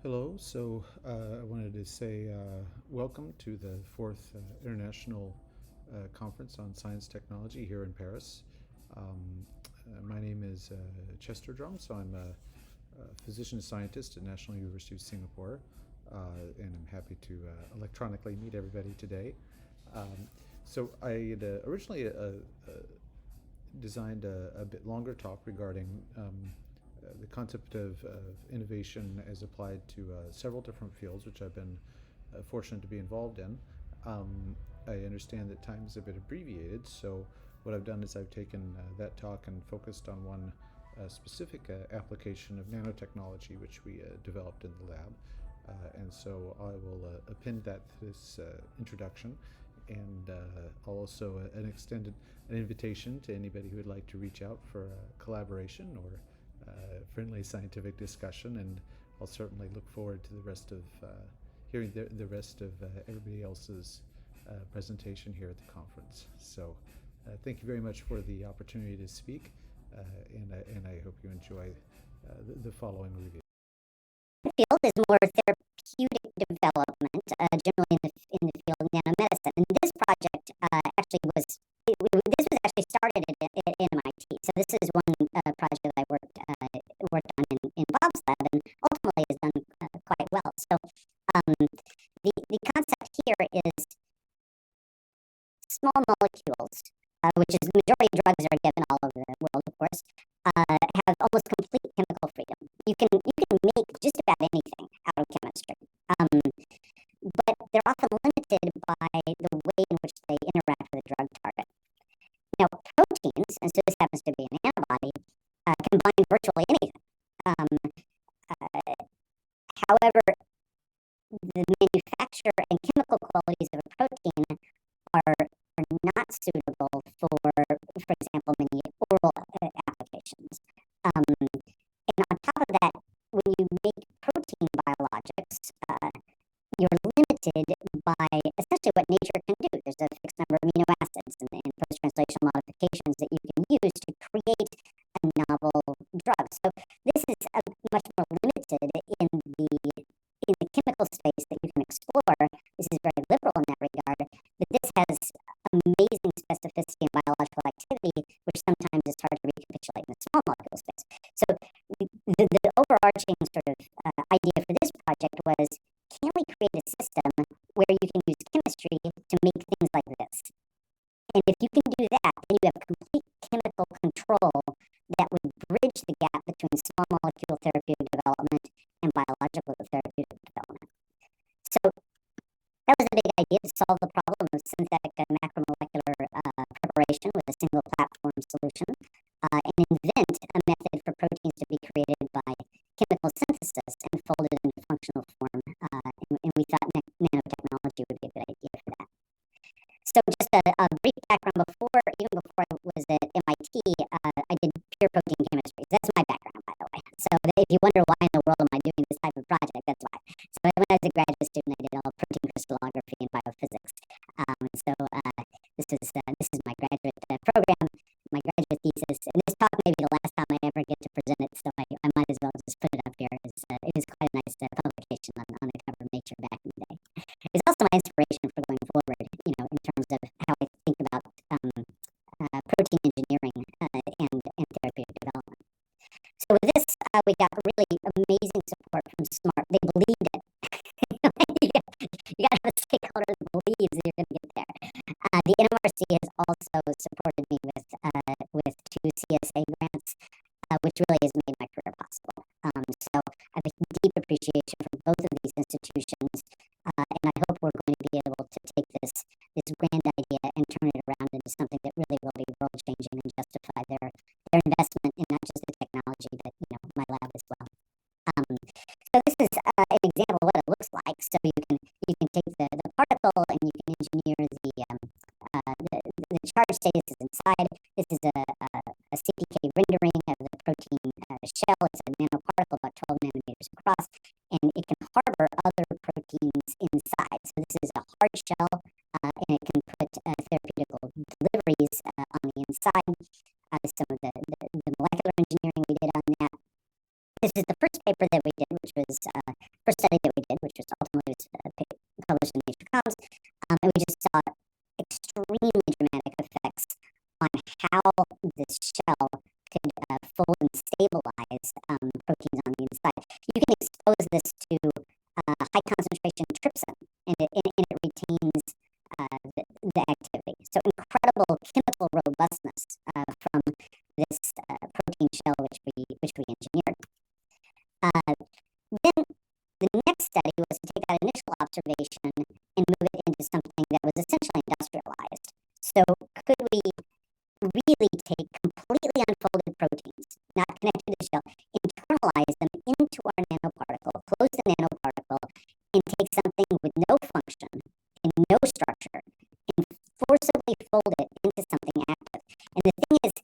Hello. I wanted to say welcome to the fourth International Conference on Science Technology here in Paris. My name is Chester Drum, so I'm a physician scientist at National University of Singapore, and I'm happy to electronically meet everybody today. I had originally designed a bit longer talk regarding the concept of innovation as applied to several different fields, which I've been fortunate to be involved in. I understand that time is a bit abbreviated, so what I've done is I've taken that talk and focused on one specific application of nanotechnology, which we developed in the lab. And I will append that to this introduction, and I'll also extend an invitation to anybody who would like to reach out for collaboration or friendly scientific discussion, and I'll certainly look forward to the rest of hearing the rest of everybody else's presentation here at the conference. Thank you very much for the opportunity to speak, and I hope you enjoy the following review. Field is more therapeutic development, generally in the field of nanomedicine. And this project this was actually started at MIT. So this is one project I worked on in Bob's lab, and ultimately has done quite well. So the concept here is small molecules, which is the majority of drugs are given all over the world, of course, have almost complete chemical freedom. You can make just about anything out of chemistry, but they're often limited by the way in which they interact with the drug target. Now, proteins, and so this happens to be an antibody, can bind virtually anything. However, the manufacture and chemical qualities of a protein are not suitable for example, many oral applications. And on top of that, when you make protein biologics, you're limited by essentially what nature can do. There's a fixed number of amino acids and post-translational modifications that you can use to create a novel drug. So this is much more limited in the chemical space that you can explore. This is very liberal in that regard, but this has amazing specificity and biological activity, which sometimes is hard to recapitulate in the small molecule space. So the overarching sort of idea for this project was, can we create a system where you can use chemistry to make things like this? And if you can do that, then you have complete chemical control that would bridge the gap between small molecule therapeutic development and biological therapeutic development. So that was the big idea, to solve the problem of synthetic and macromolecular preparation with a single platform solution, and invent a method for proteins to be created by chemical synthesis and folded into functional form. And we thought nanotechnology would be a good idea for that. So just a brief background even before I was at MIT, I did pure protein chemistry. That's my background, by the way. So if you wonder why in the world am I doing this type of project, that's why. So when I was a graduate student, I did all protein crystallography and biophysics. This is my graduate program, my graduate thesis. And this talk may be the last time I ever get to present it, so I might as well just put it up here. It was quite a nice publication on the cover of Nature back in the day. It's also my inspiration for going forward, in terms of how I think about protein engineering and therapeutic development. So with this, we got really amazing support from SMART. They believed it. you got to have a stakeholder that believes that you're going to get there. The NMRC has also supported me with 2 CSA grants, which really has made my career possible. So I have a deep appreciation for both of these institutions, and I hope we're going to be able to take this grand idea and turn it around into something that really will be world-changing and justify their investment in not just the technology, but my lab as well. So this is an example of what it looks like. So you can take the particle and you can engineer the charge status is inside. This is a CPK rendering of the protein the first paper that we did, which was first study that we did, which was ultimately published in Nature Comms, and we just saw extremely dramatic effects on how this shell could fold and stabilize proteins on the inside. You can expose this to high concentration trypsin, and it retains the activity. So incredible chemical robustness from this protein shell which we engineered. Then the next study was to take that initial observation and move it into something that was essentially industrialized. So could we really take completely unfolded proteins, not connected to the shell, internalize them into our nanoparticle, close the nanoparticle, and take something with no function and no structure, and forcibly fold it into something active. And the thing is,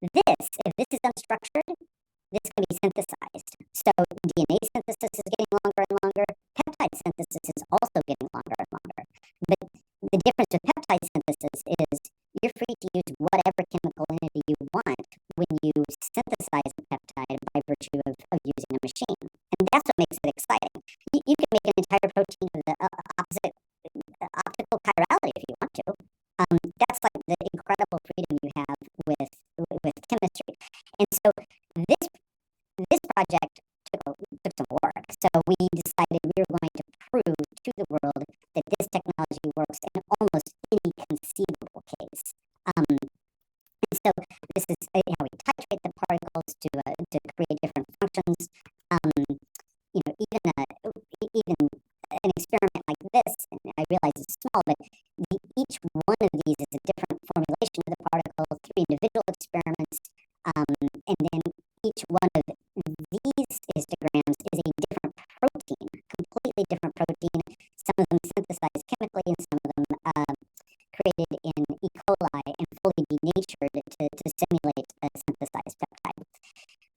if this is unstructured, this can be synthesized. So DNA synthesis is getting longer and longer. Peptide synthesis is also getting longer and longer. But the difference with peptide synthesis is you're free to use whatever chemical entity you want when you synthesize a peptide by virtue of using a machine. And that's what makes it exciting. You can make an entire protein with the opposite optical chirality if you want to. That's like the incredible freedom you have with chemistry. And so this project took some work. So we decided we were going to prove to the world that this technology works in almost any conceivable case. And so this is how we titrate the particles to create different functions. Even an experiment like this, and I realize it's small, but each one of these is a different formulation of the particle, 3 individual experiments, and then each one of these histograms is a different protein, completely different protein. Some of them synthesized chemically, and some of them created in E. coli and fully denatured to simulate a synthesized peptide.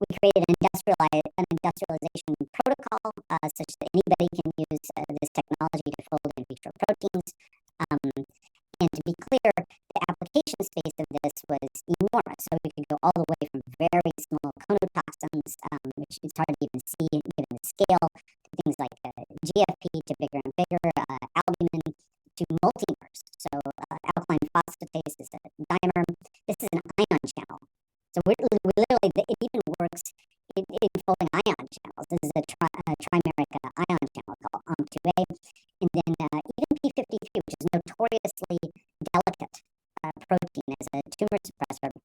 We created an industrialization protocol such that anybody can use this technology to fold in vitro proteins. And to be clear, the application space of this was enormous. So we could go all the way from very small conotoxins, which is hard to even see given the scale, to things like GFP, to bigger and bigger, albumin, to multimers. So alkaline phosphatase is a dimer. This is an ion channel. So we literally, it even works in folding ion channels. This is a trimeric ion channel called OM2A. And then even P53, which is notoriously delicate protein as a tumor suppressor,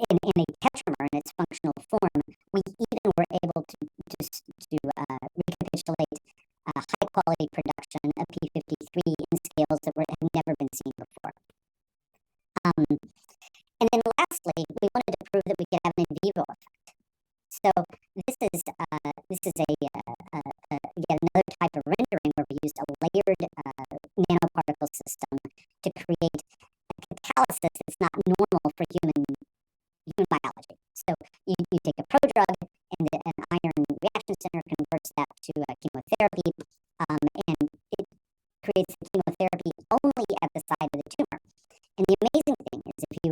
in a tetramer in its functional form, we even were able to recapitulate high-quality production of P53 in scales that had never been seen before. And then lastly, we wanted to prove that we could have an in vivo effect. So this is yet another type of rendering where we used a layered nanoparticle system to create a catalysis that's not normal for human biology. So you take a prodrug, and an iron reaction center converts that to chemotherapy, and it creates the chemotherapy only at the site of the tumor. And the amazing thing is if you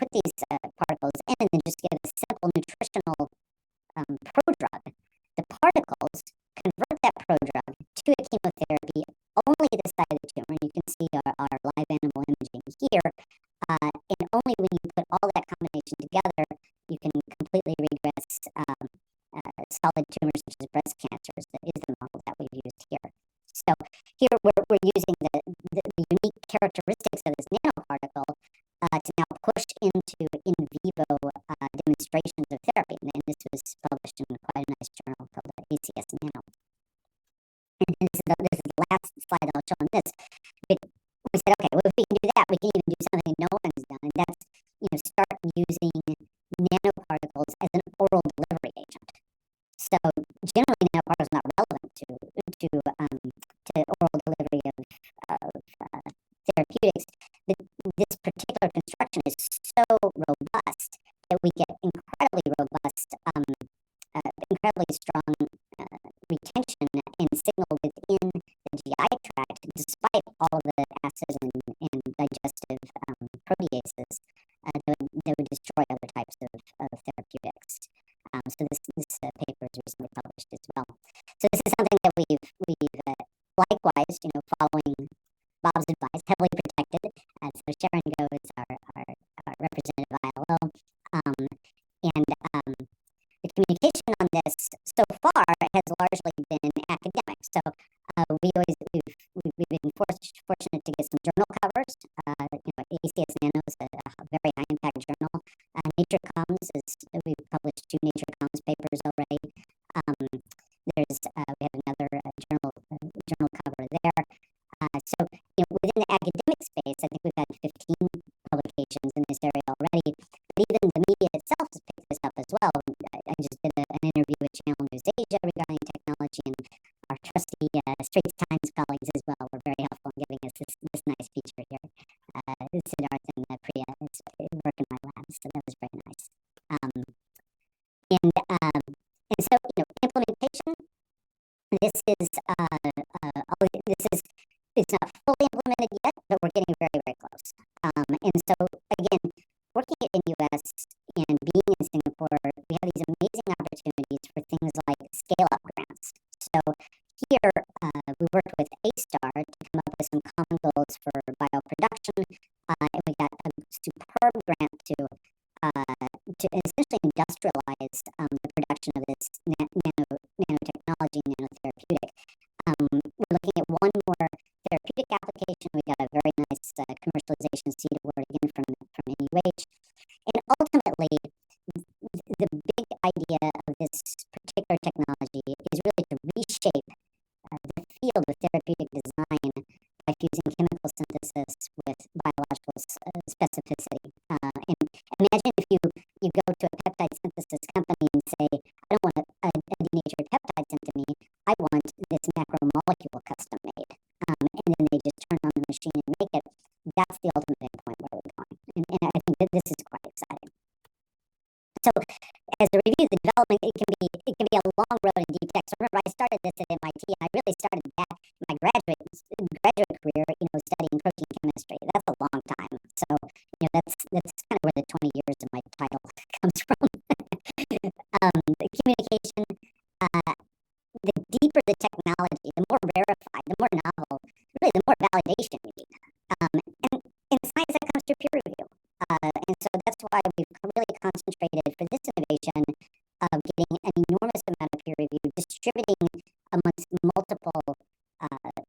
put these particles in and then just give a simple nutritional prodrug, the particles convert that prodrug to a chemotherapy only at the site of the tumor. And you can see our live animal imaging here. And only when you put all that combination together, you can completely regress solid tumors such as breast cancers. That is the model that we've used here. So here we're using the unique characteristics of this nanoparticle to now push into in vivo demonstrations of therapy. And this was published in quite a nice journal called ACS Nano. And this is the last slide I'll show on this. But we said, okay, well, if we can do that, we can even do something no one's done, and that's start using nanoparticles as an oral delivery agent. So generally, nanoparticles are not relevant to oral delivery of therapeutics. But this particular construction is so robust that we get incredibly robust, incredibly strong retention and signal within the GI tract, despite all the acids and digestive proteases that would destroy other types of therapeutics. So this paper is recently published as well. So this is something that we've likewise, following Bob's advice, heavily protected. So Sharon Go is our representative ILO, and the communication on this so far has largely been academic. So we've been fortunate to get some journal covers. ACS Nano is a very high impact journal. Nature Comms we've published 2 Nature Comms papers already. We have another journal cover there. So within the academic space, I think we've had 15 publications in this area already. But even the media itself has picked this up as well. I just did an interview with Channel News Asia regarding technology, and our trusty Straits Times colleagues as well were very helpful in giving us this nice feature here. Siddharth and Priya work in my lab, so that was very nice. And so implementation. This is it's not fully implemented yet, but we're getting very, very close. And so again, working in the U.S. and being in Singapore, we have these amazing opportunities for things like scale-up grants. So here, we worked with A-Star to come up with some common goals for bioproduction, and we got a superb grant to essentially industrialize the production of this nanotechnology, nanotherapeutic. We're looking at one more therapeutic application. We got a very nice commercialization seed award again from NUH. And ultimately, the big idea of this particular technology is really to reshape the field of therapeutic design by fusing chemical synthesis with biological specificity. And imagine if you go to a peptide synthesis company and say, I don't want a denatured peptide sent to me, I want this macromolecule custom made. And then they just turn on the machine and make it. That's the ultimate endpoint where we're going. And I think that this is quite exciting. So as a review, the development, it can be a long road in deep tech. So remember, I started this at MIT, and I really started that my graduate career, studying protein chemistry. That's a long time. So, that's kind of where the 20 years of my title comes from. The communication, the deeper the technology, the more verified, the more novel, really the more validation you need. And in science, that comes through peer review. And so that's why we've really concentrated for this innovation of getting an enormous amount of peer review, distributing amongst multiple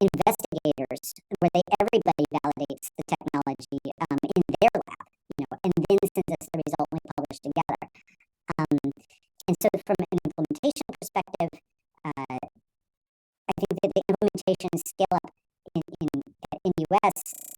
investigators, where everybody validates the technology in their lab, and then sends us the result we publish together. And so from an implementation perspective, I think that the implementation scale up in the U.S.